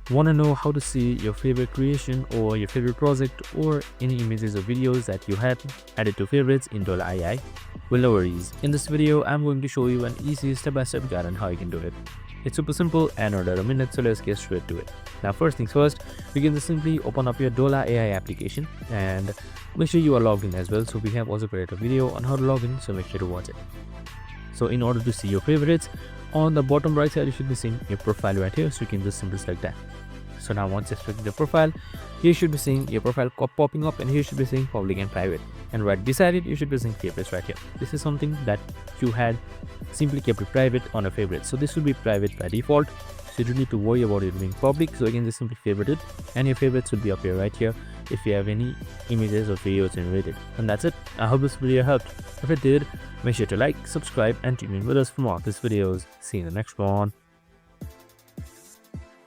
Want to know how to see your favorite creation or your favorite project or any images or videos that you had added to favorites in Dola AI? Well, no worries. In this video, I'm going to show you an easy step-by-step guide on how you can do it. It's super simple and under a minute, so let's get straight to it. Now, first things first, you can just simply open up your Dola AI application and make sure you are logged in as well. So we have also created a video on how to log in, so make sure to watch it. So in order to see your favorites, on the bottom right side, you should be seeing your profile right here. So you can just simply select that. So now once you select the profile, here you should be seeing your profile popping up, and here you should be seeing public and private. And right beside it, you should be seeing favorites right here. This is something that you had simply kept it private on a favorite. So this will be private by default. So you don't need to worry about it being public. So again, just simply favorite it, and your favorites will be up here right here if you have any images or videos generated. And that's it. I hope this video helped. If it did, make sure to like, subscribe, and tune in with us for more of these videos. See you in the next one.